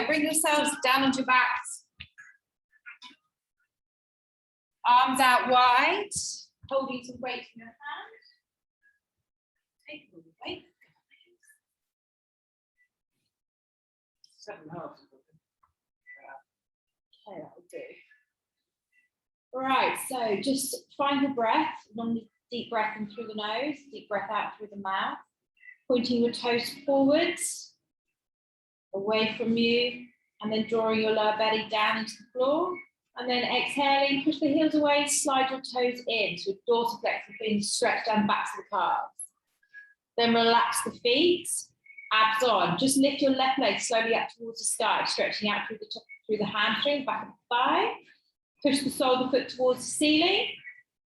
bring yourselves down onto your backs. Arms out wide, holding some weight in your hand. Take all the weight. 7.5. Okay, that will do. Right, so just find your breath. Long deep breath in through the nose, deep breath out through the mouth. Pointing your toes forwards, away from you, and then drawing your lower belly down into the floor. And then exhaling, push the heels away, slide your toes in. So dorsal flexor being stretched down the backs of the calves. Then relax the feet, abs on. Just lift your left leg slowly up towards the sky, stretching out through the top, through the hamstring, back of the thigh. Push the sole of the foot towards the ceiling,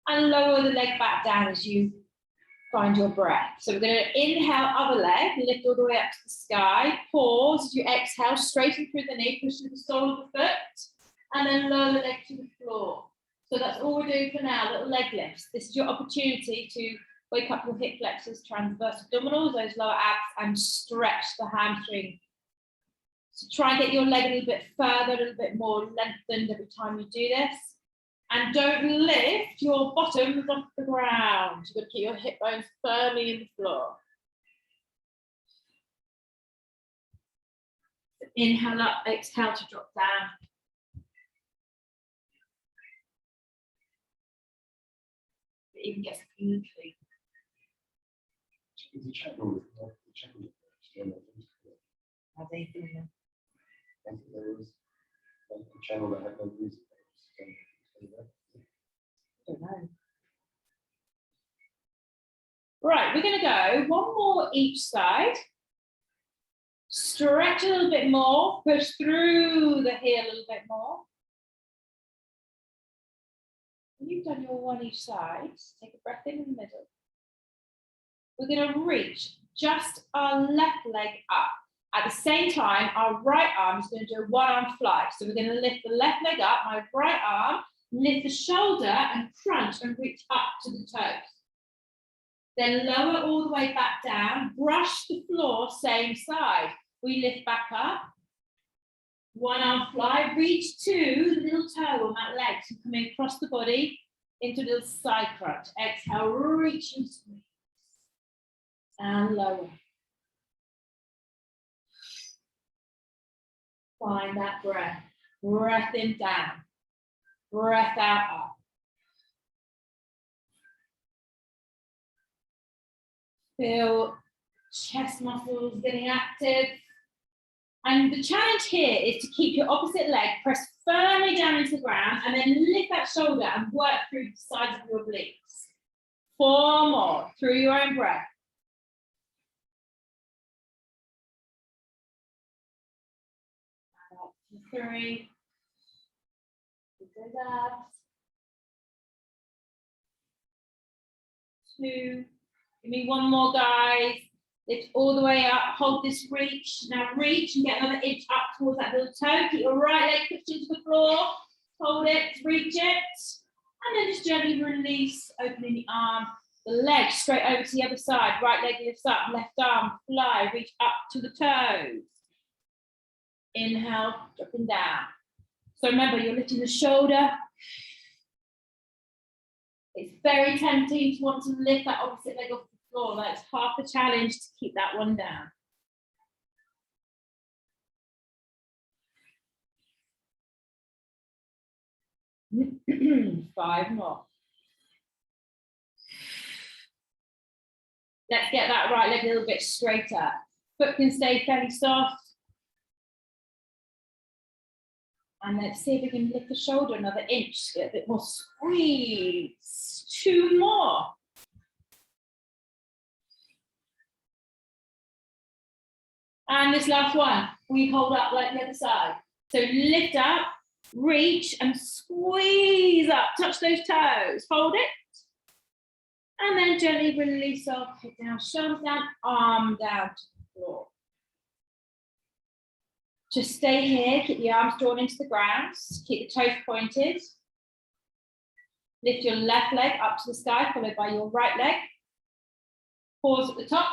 and lower the leg back down as you find your breath. So we're going to inhale, other leg, lift all the way up to the sky. Pause as you exhale, straighten through the knee, push through the sole of the foot, and then lower the leg to the floor. So that's all we're doing for now, little leg lifts. This is your opportunity to wake up your hip flexors, transverse abdominals, those lower abs, and stretch the hamstring. So try and get your leg a little bit further, a little bit more lengthened every time you do this. And don't lift your bottoms off the ground. You've got to keep your hip bones firmly in the floor. So inhale up, exhale to drop down. It even gets beautifully. The channel, How they feeling? there was a channel that had no music. I don't know. Right, we're going to go one more each side. Stretch a little bit more, push through the heel a little bit more. When you've done your one each side, take a breath in the middle. We're going to reach just our left leg up. At the same time, our right arm is going to do a one-arm fly. So we're going to lift the left leg up, my right arm, lift the shoulder and crunch and reach up to the toes. Then lower all the way back down, brush the floor, same side. We lift back up, one arm fly, reach to the little toe on that leg. So coming across the body into a little side crunch. Exhale, reach and squeeze. And lower. Find that breath. Breath in down. Breath out up. Feel chest muscles getting active. And the challenge here is to keep your opposite leg pressed firmly down into the ground and then lift that shoulder and work through the sides of your obliques. 4 more through your own breath. And up to 3. With those abs. 2. Give me one more, guys. Lift all the way up, hold this reach. Now reach and get another inch up towards that little toe. Keep your right leg pushed into the floor. Hold it, reach it. And then just gently release, opening the arm. The leg straight over to the other side. Right leg lifts up, left arm, fly, reach up to the toes. Inhale, dropping down. So remember, you're lifting the shoulder. It's very tempting to want to lift that opposite leg off the floor. That's half the challenge to keep that one down. Five more. Let's get that right leg a little bit straighter. Foot can stay fairly soft. And let's see if we can lift the shoulder another inch, get a bit more squeeze. 2 more. And this last one, we hold up like the other side. So lift up, reach and squeeze up, touch those toes, hold it. And then gently release off, head down, shoulders down, arm down to the floor. Just stay here, keep the arms drawn into the ground, keep the toes pointed. Lift your left leg up to the sky, followed by your right leg. Pause at the top.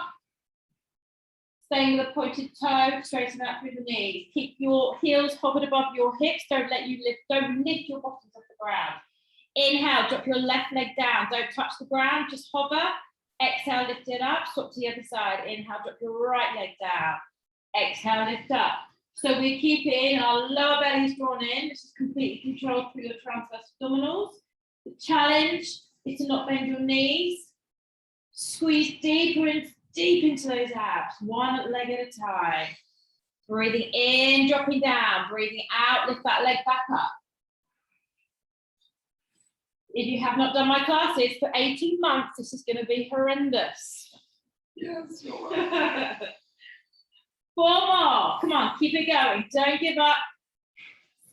Staying with a pointed toe, straighten out through the knees. Keep your heels hovered above your hips. Don't lift your bottoms off the ground. Inhale, drop your left leg down. Don't touch the ground, just hover. Exhale, lift it up. Swap to the other side. Inhale, drop your right leg down. Exhale, lift up. So we keep it in, our lower belly is drawn in. This is completely controlled through your transverse abdominals. The challenge is to not bend your knees. Squeeze deep into those abs, one leg at a time. Breathing in, dropping down. Breathing out, lift that leg back up. If you have not done my classes for 18 months, this is going to be horrendous. Yes, you're right. 4 more. Come on, keep it going. Don't give up.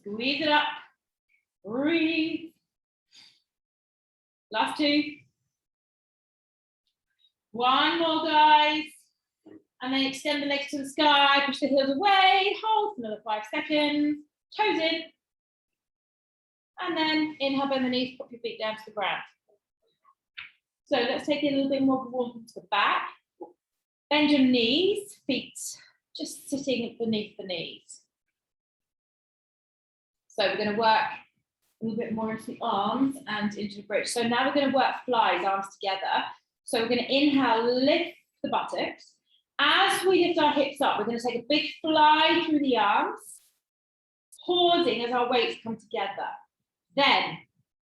Squeeze it up. Breathe. Last 2. 1 more, guys. And then extend the legs to the sky. Push the heels away. Hold for another 5 seconds. Toes in. And then inhale, bend the knees, pop your feet down to the ground. So let's take a little bit more warmth to the back. Bend your knees, feet just sitting beneath the knees. So we're going to work a little bit more into the arms and into the bridge. So now we're going to work flies, arms together. So we're going to inhale, lift the buttocks. As we lift our hips up, we're going to take a big fly through the arms, pausing as our weights come together. Then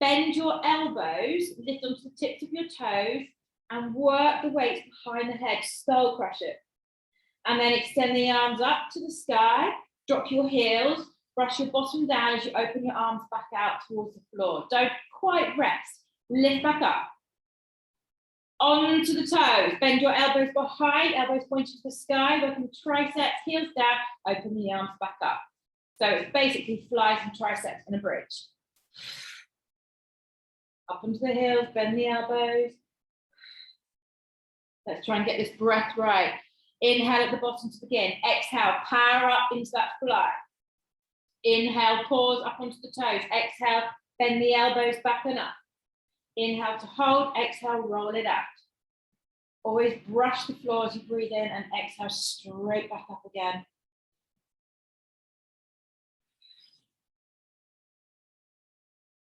bend your elbows, lift onto the tips of your toes, and work the weights behind the head, skull crush it. And then extend the arms up to the sky, drop your heels, brush your bottom down as you open your arms back out towards the floor. Don't quite rest, lift back up. Onto the toes, bend your elbows behind, elbows pointing to the sky, working the triceps, heels down, open the arms back up. So it's basically flies and triceps in a bridge. Up onto the heels, bend the elbows. Let's try and get this breath right. Inhale at the bottom to begin. Exhale, power up into that fly. Inhale, pause up onto the toes. Exhale, bend the elbows back and up. Inhale to hold, exhale, roll it out. Always brush the floor as you breathe in and exhale straight back up again.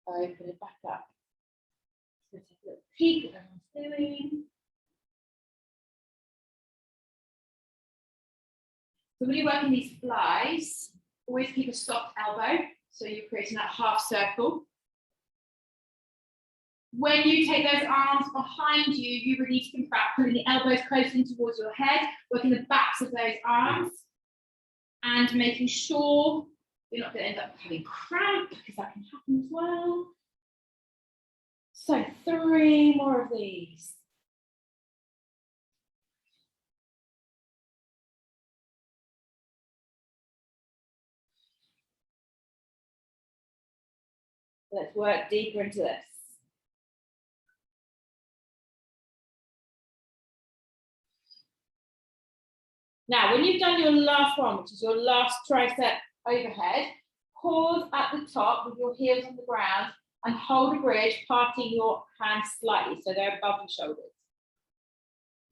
Open it back up. So take a little peek at what everyone's doing. So when you're working these flies, always keep a soft elbow. So you're creating that half circle. When you take those arms behind you, you really need to think about pulling the elbows close in towards your head, working the backs of those arms, and making sure you're not going to end up having cramp, because that can happen as well. So 3 more of these. Let's work deeper into this. Now, when you've done your last one, which is your last tricep overhead, pause at the top with your heels on the ground and hold a bridge, parting your hands slightly so they're above your shoulders.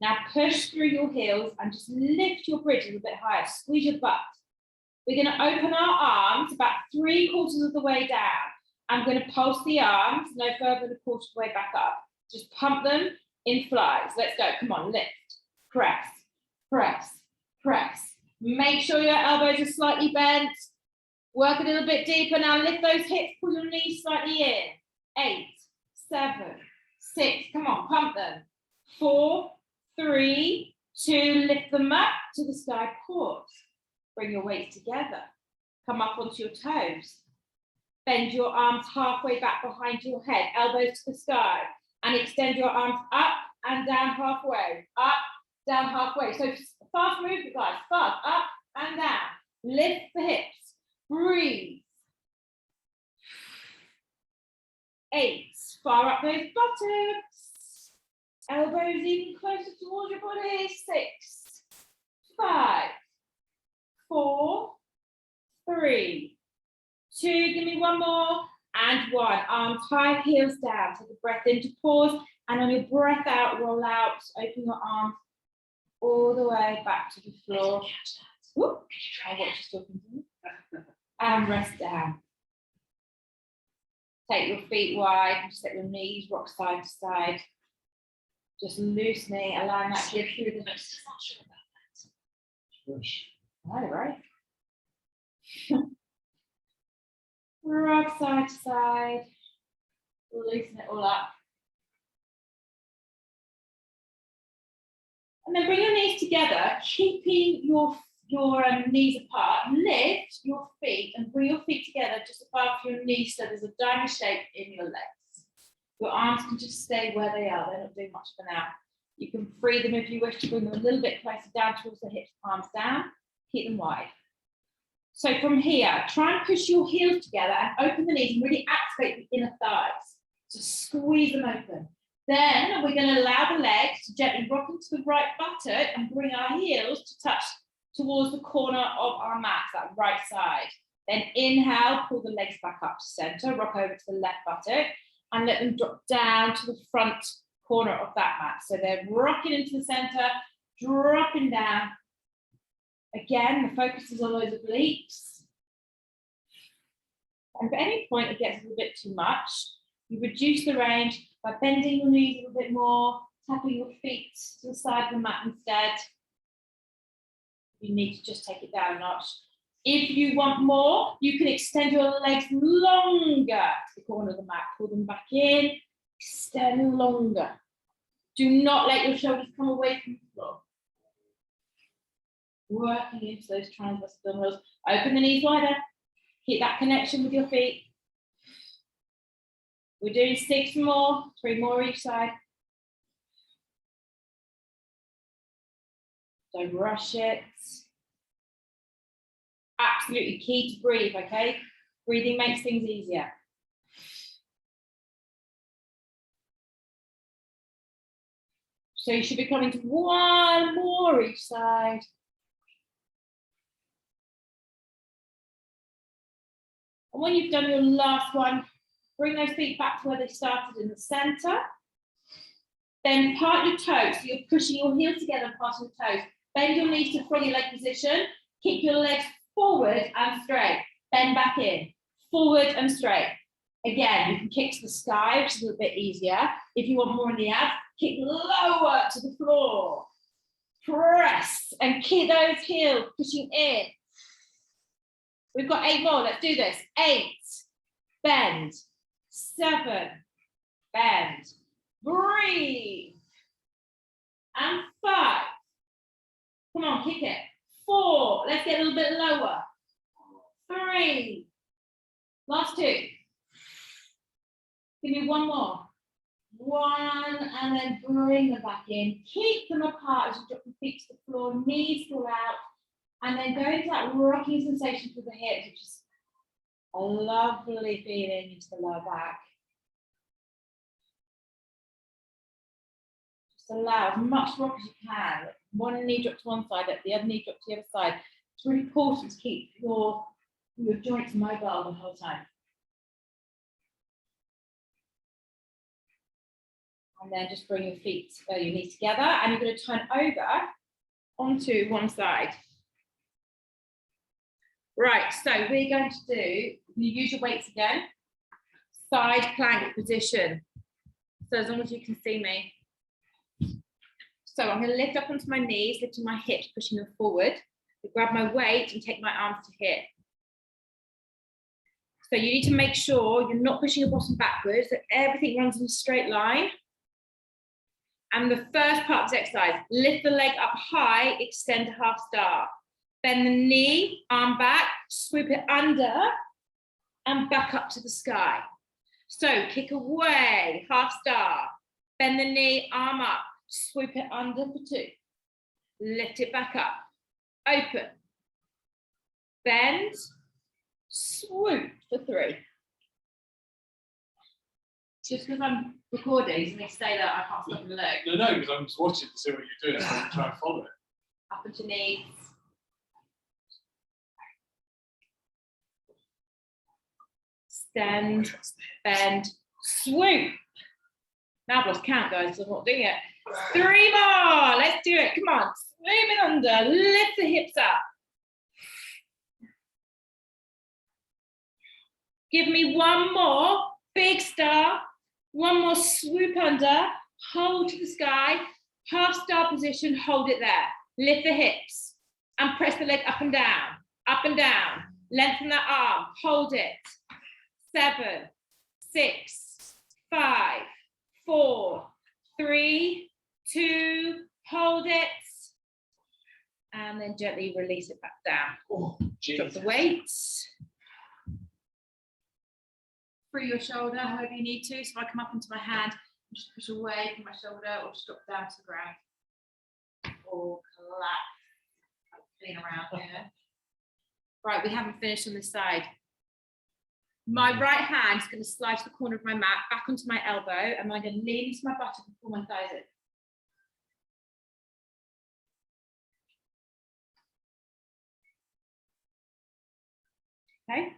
Now push through your heels and just lift your bridge a little bit higher, squeeze your butt. We're going to open our arms about 3/4 of the way down. I'm going to pulse the arms no further than 1/4 of the way back up. Just pump them in flies. Let's go. Come on, lift, press, press, press. Make sure your elbows are slightly bent. Work a little bit deeper. Now lift those hips, pull your knees slightly in. 8, 7, 6. Come on, pump them. 4, 3, 2. Lift them up to the sky. Pause. Bring your weights together. Come up onto your toes. Bend your arms halfway back behind your head. Elbows to the sky. And extend your arms up and down halfway. Up, down halfway. So fast movement, guys. Fast. Up and down. Lift the hips. Breathe. 8. Far up those buttocks. Elbows even closer towards your body. 6, 5, 4, 3, 2. Give me one more. And 1. Arms high, heels down. Take a breath in to pause. And on your breath out, roll out. Open your arms all the way back to the floor. Whoop. I'll watch you talking to me. And rest down. Take your feet wide, just let your knees rock side to side. Just loosening, allowing that to go through the next. Right, right. Rock side to side. Loosen it all up. And then bring your knees together, keeping your knees apart. Lift your feet and bring your feet together just above your knees so there's a diamond shape in your legs. Your arms can just stay where they are. They're not doing much for now. You can free them if you wish to bring them a little bit closer down towards the hips, palms down. Keep them wide. So from here, try and push your heels together and open the knees and really activate the inner thighs. So squeeze them open. Then we're going to allow the legs to gently rock into the right buttock and bring our heels to touch towards the corner of our mat, that right side. Then inhale, pull the legs back up to center, rock over to the left buttock and let them drop down to the front corner of that mat. So they're rocking into the center, dropping down. Again, the focus is on those obliques. And at any point it gets a little bit too much, you reduce the range by bending your knees a little bit more, tapping your feet to the side of the mat instead. You need to just take it down a notch. If you want more, you can extend your legs longer to the corner of the mat. Pull them back in, extend longer. Do not let your shoulders come away from the floor. Working into those transverse abdominals. Open the knees wider. Keep that connection with your feet. We're doing 6 more, 3 more each side. Don't rush it. Absolutely key to breathe, okay? Breathing makes things easier. So you should be coming to 1 more each side. And when you've done your last one, bring those feet back to where they started in the center. Then part your toes. So you're pushing your heels together and parting your toes. Bend your knees to front your leg position. Keep your legs forward and straight. Bend back in. Forward and straight. Again, you can kick to the sky, which is a little bit easier. If you want more in the abs, kick lower to the floor. Press and keep those heels pushing in. We've got 8 more. Let's do this. 8. Bend. 7. Bend. Breathe. And 5. Come on, kick it. 4. Let's get a little bit lower. 3. Last 2. Give me 1 more. 1, and then bring them back in. Keep them apart as you drop your feet to the floor, knees go out, and then go into that rocking sensation through the hips, which is a lovely feeling into the lower back. Just allow as much rock as you can. 1 knee drop to one side, the other knee drop to the other side. It's really important to keep your joints mobile the whole time. And then just bring your feet, your knees together, and you're going to turn over onto one side. Right, so we're going to do, you use your weights again, side plank position. So as long as you can see me. So I'm going to lift up onto my knees, lifting my hips, pushing them forward. I grab my weight and take my arms to hip. So you need to make sure you're not pushing your bottom backwards, that everything runs in a straight line. And the first part of this exercise, lift the leg up high, extend to half star. Bend the knee, arm back, swoop it under, and back up to the sky. So kick away, half star. Bend the knee, arm up, swoop it under for 2. Lift it back up, open. Bend, swoop for 3. Just because I'm recording, so they say that I can't stop and look. No, because I'm just watching to see what you're doing. I'm trying to follow it. Up into knees. Extend, bend, swoop. Now I've lost count, guys, so I'm not doing it. 3 more. Let's do it. Come on. it under, lift the hips up. Give me one more big star, one more swoop under, hold to the sky, half star position, hold it there. Lift the hips and press the leg up and down, lengthen that arm, hold it. 7, 6, 5, 4, 3, 2, hold it. And then gently release it back down. Oh, Drop the weights. Free your shoulder, however you need to. So I come up into my hand, just push away from my shoulder, or just drop down to the ground. Or collapse. Clean around here. Right, we haven't finished on this side. My right hand is going to slide to the corner of my mat, back onto my elbow, and I'm going to lean into my buttock and pull my thighs in. Okay?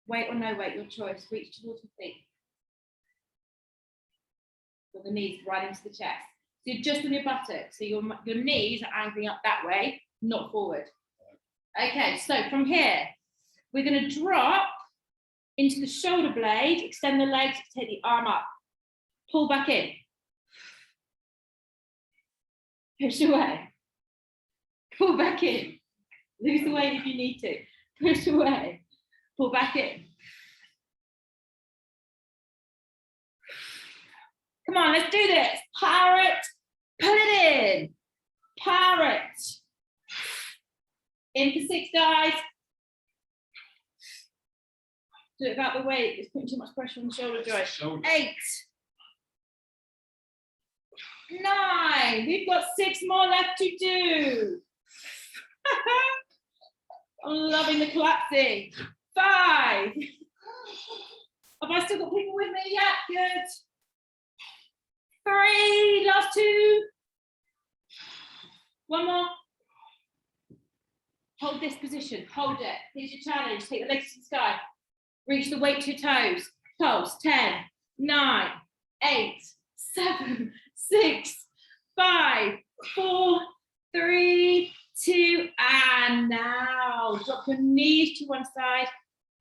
Weight or no weight, your choice. Reach towards the feet. With the knees right into the chest. So you're just on your buttocks. So your knees are angling up that way, not forward. Okay, so from here, we're going to drop into the shoulder blade, extend the legs, take the arm up. Pull back in. Push away. Pull back in. Lose the weight if you need to. Push away. Pull back in. Come on, let's do this. Parrot. Pull it in. Parrot. In for 6, guys. Do it without the weight. It's putting too much pressure on the shoulder joint. 8. 9. We've got 6 more left to do. I'm loving the collapsing. 5. Have I still got people with me? Yeah, good. 3. Last 2. One more. Hold this position. Hold it. Here's your challenge. Take the legs to the sky. Reach the weight to your toes. Toes. 10, 9, 8, 7, 6, 5, 4, 3, 2, and now drop your knees to one side.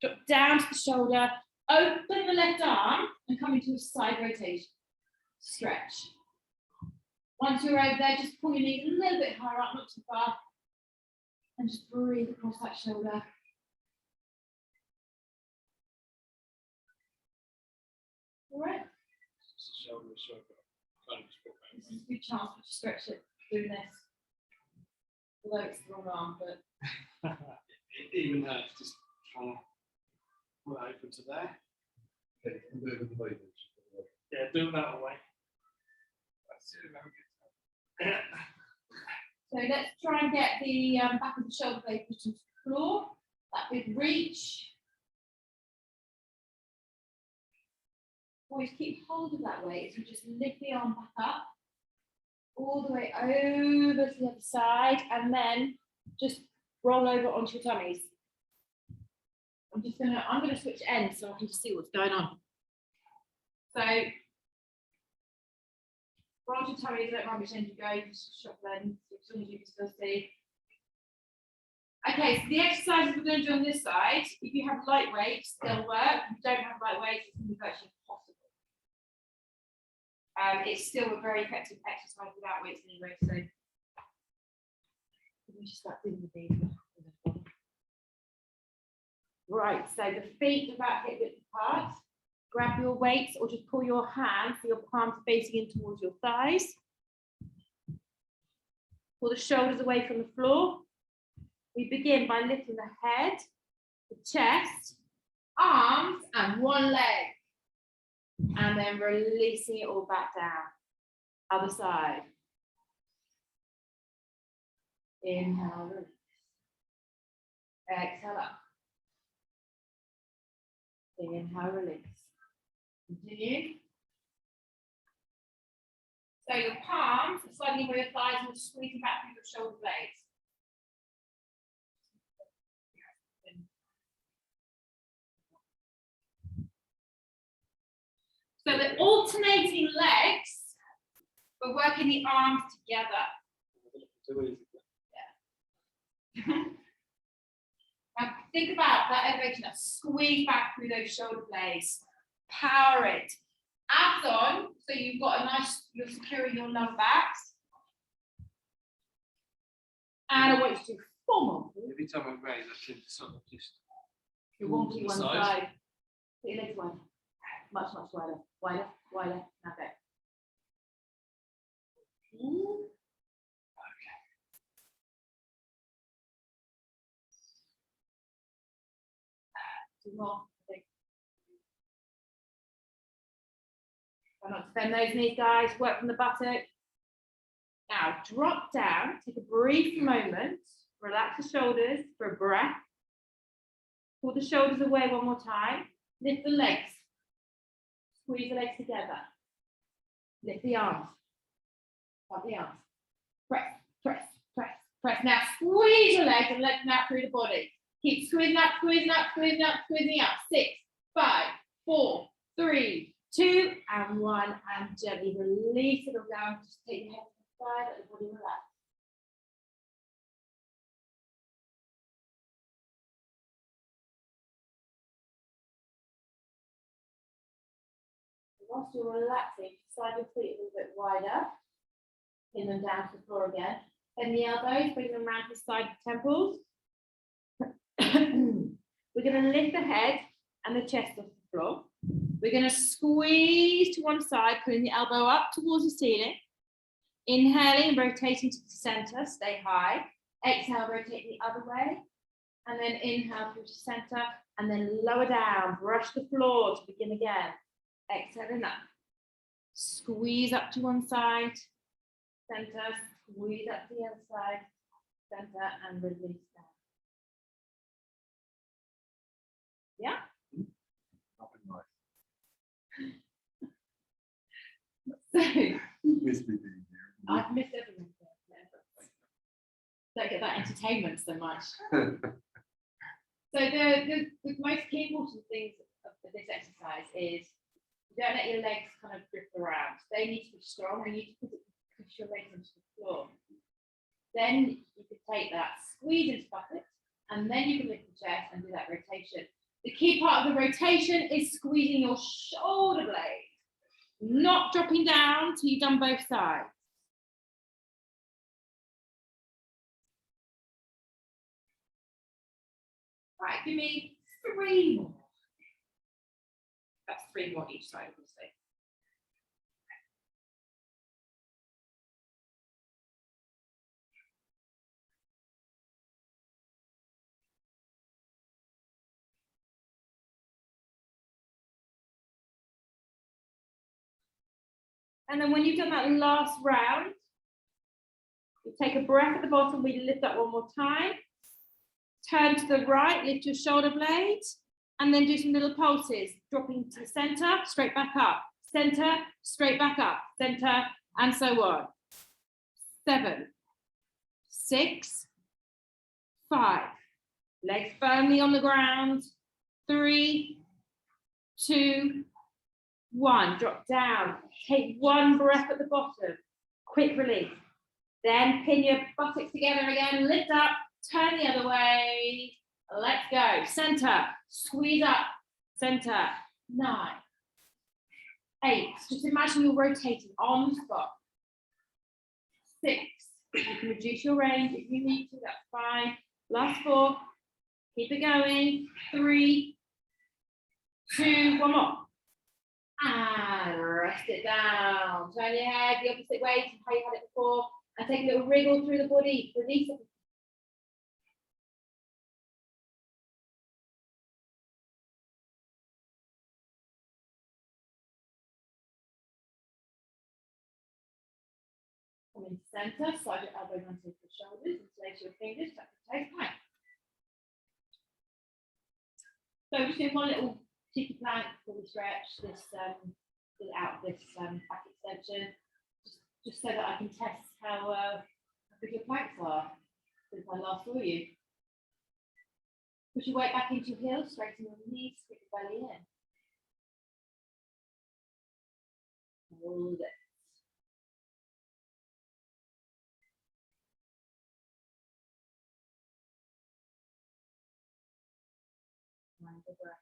Drop down to the shoulder. Open the left arm and come into a side rotation. Stretch. Once you're over there, just pull your knees a little bit higher up, not too far. And just breathe across that shoulder. All right. This is a good chance to stretch it through this. Although it's the wrong arm, but even though it's just kind of open to there. Yeah, do it that way. So let's try and get the back of the shoulder blade pushed into the floor. That big reach. Always keep hold of that weight. So just lift the arm back up, all the way over to the other side, and then just roll over onto your tummies. I'm gonna switch ends so I can just see what's going on. So roll your tummies, don't mind which end you go, just shop then, as long as you can still see. Okay, so the exercises we're going to do on this side, if you have light weights, they'll work. If you don't have light weights, it's going to be virtually impossible. It's still a very effective exercise without weights anyway, so let me just start doing the these. Right, so the feet are about hip width apart. Grab your weights or just pull your hands so your palms are facing in towards your thighs. Pull the shoulders away from the floor. We begin by lifting the head, the chest, arms, and one leg. And then releasing it all back down. Other side. Inhale, release. Exhale up. Inhale, release. Continue. So your palms are sliding over your thighs and squeezing back through your shoulder blades. So the alternating legs, we're working the arms together. too easy. Now think about that elevation, that squeeze back through those shoulder blades. Power it. Abs on, so you've got a nice, you're securing your lower backs. And I want you to do 4 more. Every time I raise, I should sort of just. You want to to the one side. side. Put your legs wide. Much wider. Wider, wider. Now go. Two more. Try not to bend those knees, guys. Work from the buttock. Now drop down. Take a brief moment. Relax the shoulders for a breath. Pull the shoulders away one more time. Lift the legs. Squeeze the legs together. Lift the arms. Up the arms. Press, press, press, press. Now squeeze your legs and let them out through the body. Keep squeezing up, squeezing up, squeezing up, squeezing up. 6, 5, 4, 3, 2, and 1. And gently release it all down. Just take your head to the side, let the body relax. Whilst you're relaxing, slide your feet a little bit wider. Pin them down to the floor again. Bend the elbows, bring them around to the side of the temples. We're going to lift the head and the chest off the floor. We're going to squeeze to one side, putting the elbow up towards the ceiling. Inhaling and rotating to the center, stay high. Exhale, rotate the other way. And then inhale through to center, and then lower down, brush the floor to begin again. Exhaling up. Squeeze up to one side, center, squeeze up to the other side, center, and release down. Yeah? So, I've missed everything. Don't get that entertainment so much. So the most key important things of this exercise is don't let your legs kind of drift around. They need to be strong. You need to push your legs into the floor. Then you can take that, squeeze into buttocks, and then you can lift the chest and do that rotation. The key part of the rotation is squeezing your shoulder blade, not dropping down till you've done both sides. Right, give me 3 more. That's 3 more each side, obviously. And then when you've done that last round, you take a breath at the bottom, we lift up one more time. Turn to the right, lift your shoulder blades, and then do some little pulses, dropping to the center, straight back up, center, straight back up, center, and so on. 7, 6, 5. Legs firmly on the ground. 3, 2, 1. Drop down. Take one breath at the bottom. Quick release. Then pin your buttocks together again. Lift up. Turn the other way. Let's go. Center. Squeeze up. Center. 9, 8. Just imagine you're rotating on the spot. 6. You can reduce your range if you need to. That's fine. Last 4. Keep it going. 3, 2, 1 more. And rest it down. Turn your head the opposite way to how you had it before. And take a little wriggle through the body. Release it. Come into center, slide your elbows onto the shoulders, interlace your fingers, tuck your toes back. So we're just doing one little cheeky plank before we stretch this out this back extension, just so that I can test how good your planks are since I last saw you. Push your weight back into your heels, straighten your knees, stick your belly in. Hold it. triangle breath.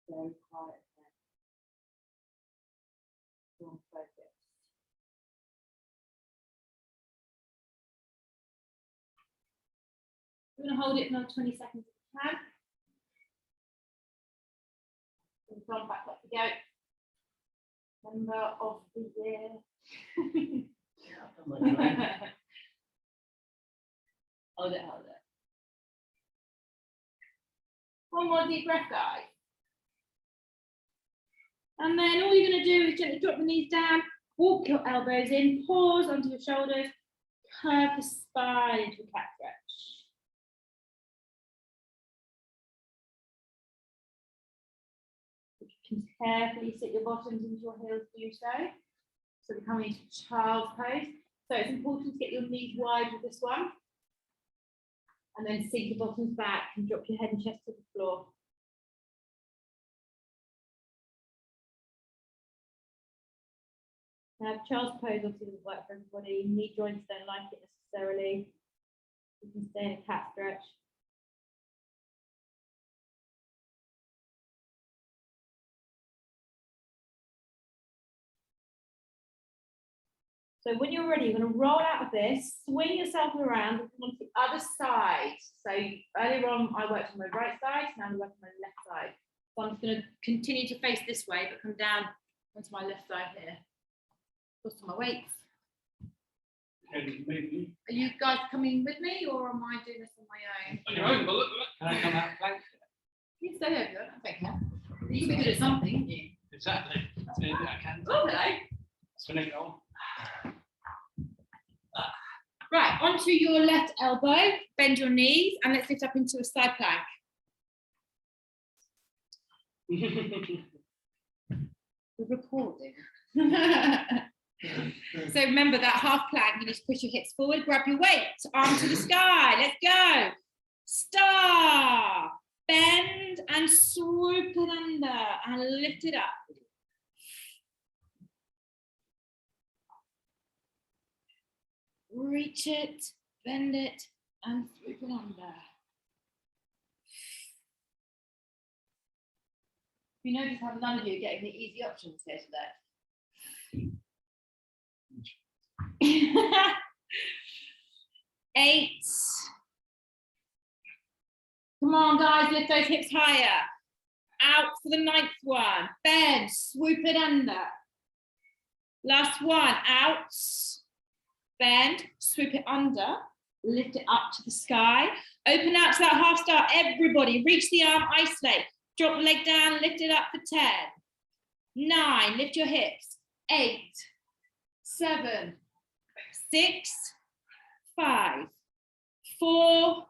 Very quiet then. Strong focus. We're going to hold it for another 20 seconds if we can. Front, back, let we go. Member of the year. Hold it, hold it. One more deep breath, guys. And then all you're going to do is gently drop the knees down, walk your elbows in, pause onto your shoulders, curve the spine into a cat stretch. You can carefully sit your bottoms into your heels, do so. So we're coming into child's pose. So it's important to get your knees wide with this one. And then sink your bottoms back and drop your head and chest to the floor. Now, child's pose obviously doesn't work for everybody. Knee joints don't like it necessarily. You can stay in a cat stretch. So when you're ready, you're going to roll out of this, swing yourself around and come onto the other side. So earlier on, I worked on my right side, now I'm working on my left side. So I'm just going to continue to face this way, but come down onto my left side here. Close to my weights. Are you guys coming with me, or am I doing this on my own? On your own, but look. Can I come out plank? You can stay over, I don't care. You can be good at something, can't you? Exactly. I can. Oh, hello. Spin it on. Right, onto your left elbow, bend your knees, and let's lift up into a side plank. We're recording. So remember that half plank, you need to push your hips forward, grab your weight, arm to the sky, let's go. Star, bend and swoop it under and lift it up. Reach it, bend it, and swoop it under. You notice how none of you are getting the easy options here today. 8. Come on, guys, lift those hips higher. Out for the 9th one. Bend, swoop it under. Last one, out. Bend, swoop it under, lift it up to the sky. Open out to that half star, everybody. Reach the arm, isolate. Drop the leg down, lift it up for 10. 9, lift your hips. 8, 7, 6, 5, 4,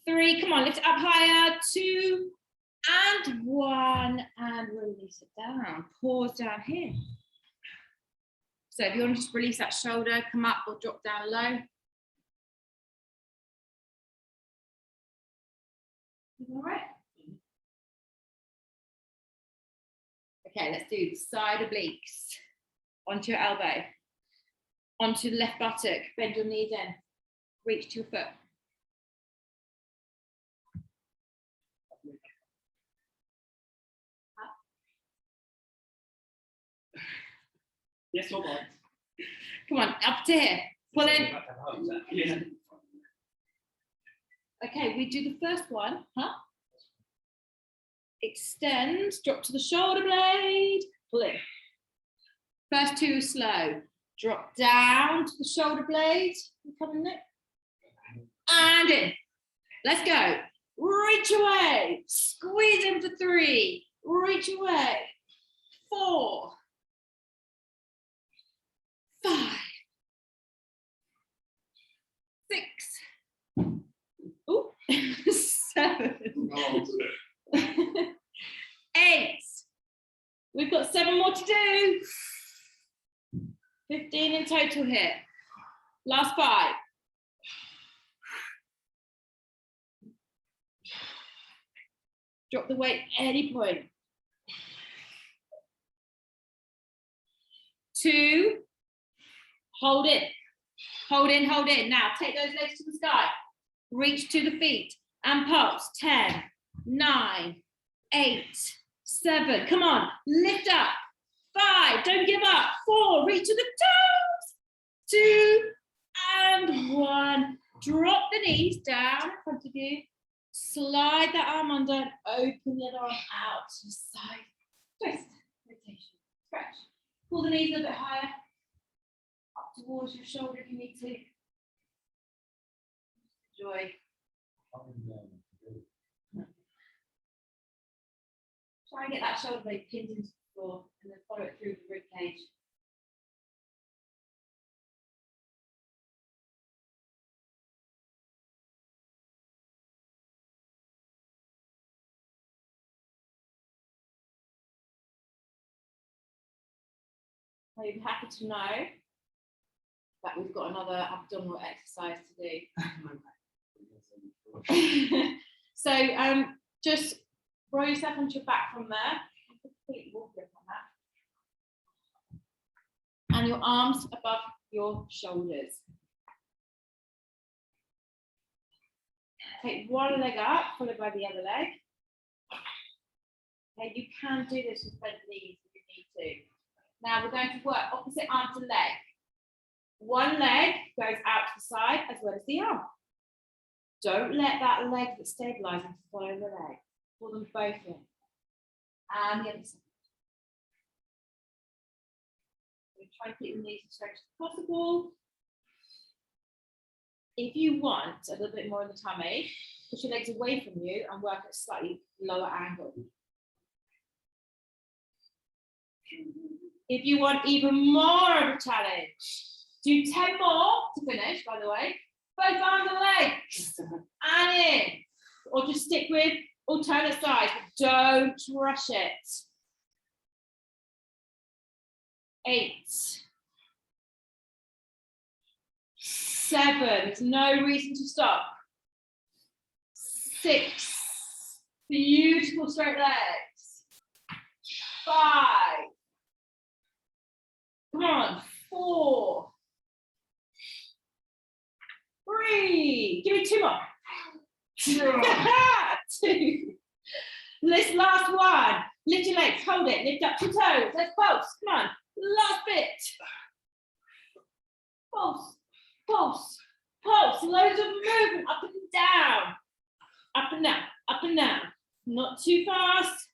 3. Come on, lift it up higher. 2, and 1, and release it down. Pause down here. So if you want to just release that shoulder, come up or drop down low. All right. Okay, let's do side obliques. Onto your elbow. Onto the left buttock. Bend your knees in. Reach to your foot. Yes or no? Come on, up to here. Pull in. Yeah. Okay, we do the first one, huh? Extend, drop to the shoulder blade, pull in. First 2 slow. Drop down to the shoulder blade. You coming next? And in. Let's go. Reach away. Squeeze in for 3. Reach away. 4. 5. 6. Ooh. 7. 8. We've got 7 more to do. 15 in total here. Last 5. Drop the weight at any point. 2. Hold it. Hold in, hold in. Now take those legs to the sky. Reach to the feet and pulse. 10, 9, 8, 7. Come on, lift up. 5, don't give up. 4, reach to the toes. 2 and 1. Drop the knees down in front of you. Slide that arm under and open the other arm out to the side. Twist, rotation, stretch. Pull the knees a little bit higher. Up towards your shoulder if you need to. Enjoy. Try and get that shoulder blade pinned into the floor and then follow it through the rib cage. I'm happy to know that we've got another abdominal exercise to do. So just roll yourself onto your back from there. Complete wall grip on that. And your arms above your shoulders. Take one leg up, followed by the other leg. Okay, you can do this with bent knees if you need to. Now we're going to work opposite arm to leg. One leg goes out to the side as well as the arm. Don't let that leg that's stabilizing follow the leg. Pull them both in. And the other side. We try and keep the knees as straight as possible. If you want a little bit more in the tummy, push your legs away from you and work at a slightly lower angle. If you want even more of a challenge, do 10 more to finish, by the way. Both arms and legs and in. Or just stick with alternate sides, but don't rush it. 8, 7, there's no reason to stop. 6, beautiful straight legs. 5, come on, 4, 3, give me 2 more. 2. This last one. Lift your legs, hold it, lift up your toes. Let's pulse. Come on. Last bit. Pulse, pulse, pulse. Loads of movement up and down. Up and down, up and down. Not too fast.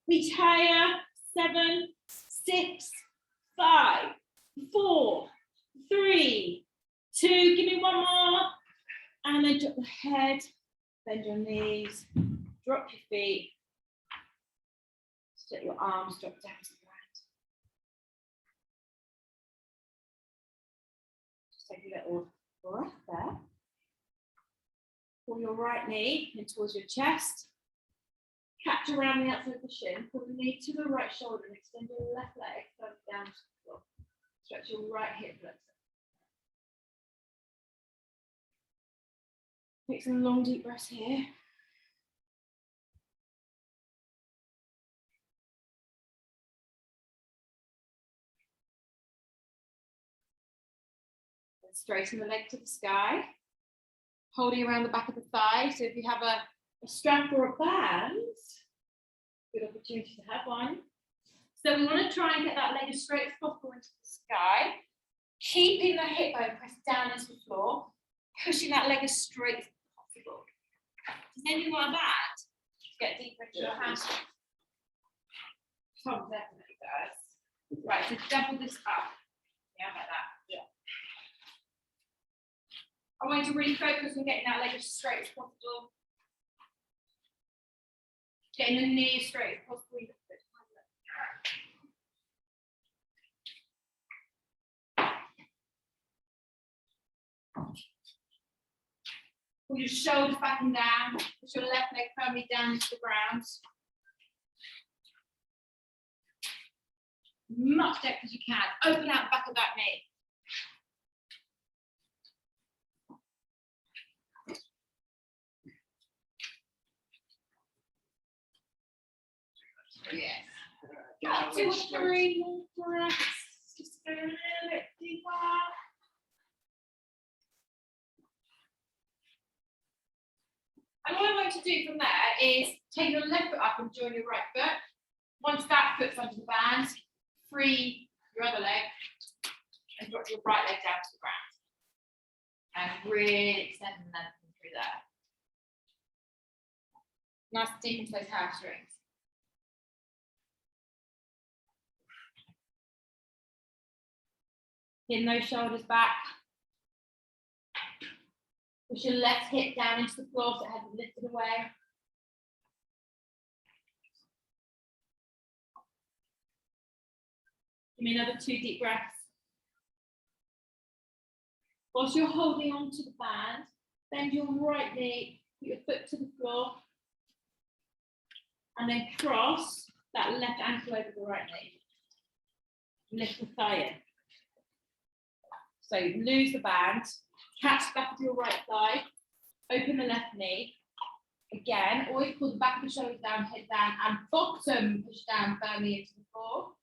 Reach higher. 7, 6, 5, 4, 3, 2. Give me one more. And then drop the head. Bend your knees. Drop your feet. Let your arms drop down to the ground. Just take a little breath there. Pull your right knee in towards your chest. Catch around the outside of the shin. Pull the knee to the right shoulder and extend your left leg further down to the floor. Stretch your right hip flexor. Take some long deep breaths here. Straighten the leg to the sky, holding around the back of the thigh. So if you have a strap or a band, good opportunity to have one. So we want to try and get that leg as straight as possible into the sky, keeping the hip bone pressed down into the floor, pushing that leg as straight as possible. Does anyone want that? Get deeper into your hands. Tom definitely does. Right, so double this up. Yeah, like that. Yeah. I want you to really focus on getting that leg as straight as possible. Getting the knee as straight as possible. Pull your shoulders back and down. Push your left leg firmly down into the ground. Much depth as you can. Open out the back of that knee. Yes. Up 2 or 3 more breaths. Just go a little bit deeper. do from there is take your left foot up and join your right foot. Once that foot's under the band, free your other leg and drop your right leg down to the ground. And really extend the length through there. Nice and deep into those hamstrings. Pin those shoulders back. Push your left hip down into the floor so it hasn't lifted away. Give me another 2 deep breaths. Whilst you're holding on to the band, bend your right knee, put your foot to the floor, and then cross that left ankle over the right knee. Lift the thigh in. So lose the band, catch the back of your right thigh, open the left knee. Again, always pull the back of the shoulders down, head down, and bottom push down firmly into the floor.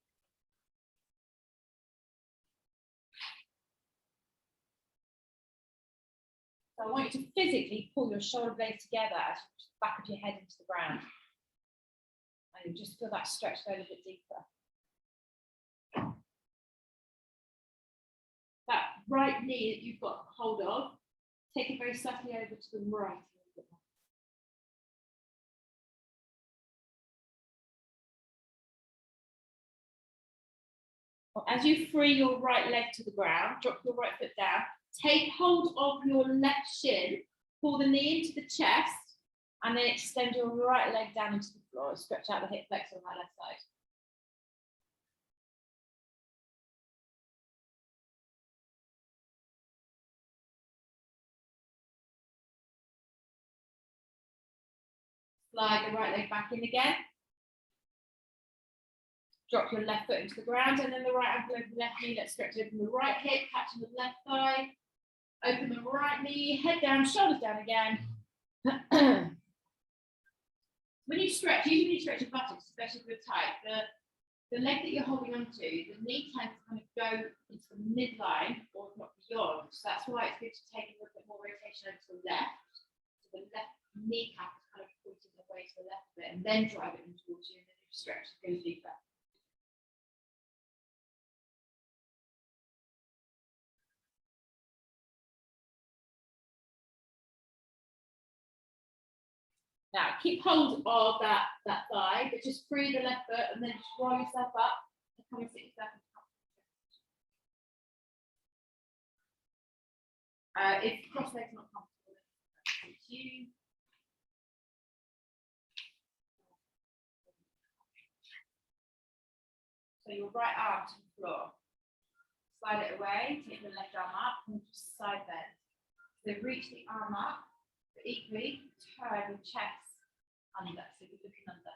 So I want you to physically pull your shoulder blades together as you push the back of your head into the ground. And you just feel that stretch go a little bit deeper. That right knee that you've got hold of, take it very subtly over to the right. As you free your right leg to the ground, drop your right foot down, take hold of your left shin, pull the knee into the chest, and then extend your right leg down into the floor. Stretch out the hip flexor on that left side. Slide the right leg back in again. Drop your left foot into the ground, and then the right ankle over the left knee. Let's stretch open the right hip, catching the left thigh. Open the right knee, head down, shoulders down again. When you stretch, usually when you stretch your buttocks, especially if you're tight, the leg that you're holding onto, the knee tends to kind of go into the midline or not beyond. So that's why it's good to take a little bit more rotation over to the left. So the left kneecap is kind of pointing away to the left a bit, and then drive it in towards you, and then you stretch and go deeper. Now, keep hold of that thigh, but just free the left foot and then just roll yourself up and come and sit yourself in the if cross legs not comfortable, it's you. So your right arm to the floor. Slide it away, take the left arm up and just side bend. So reach the arm up, but equally turn your chest under, so you're looking under,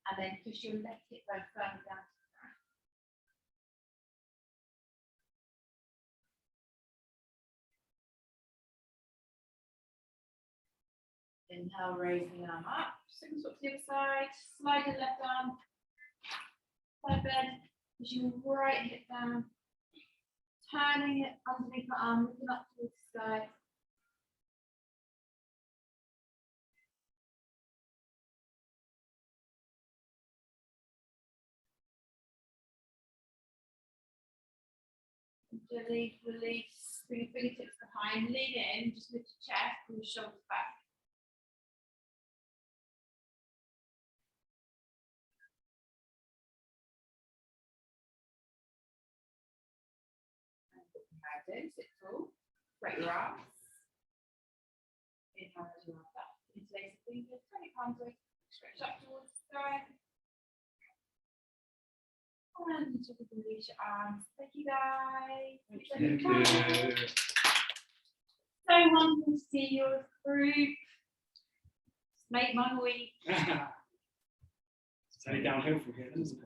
and then push your left hip bone firmly down to the ground. Inhale, raise the arm up, second swap to the other side, slide your left arm, side bend, push your right hip down, turning it underneath the arm, looking up towards the sky. Gently release, bring your fingertips behind, lean in, just lift your chest, pull your shoulders back. Sit tall, spread your arms. Inhale as you arms up. Interlace the fingers, turn your palms away, stretch up towards the sky. And you can release your arms. Thank you guys. Thank you. So wonderful to see your group. It's made my week. It's only downhill from here, isn't it?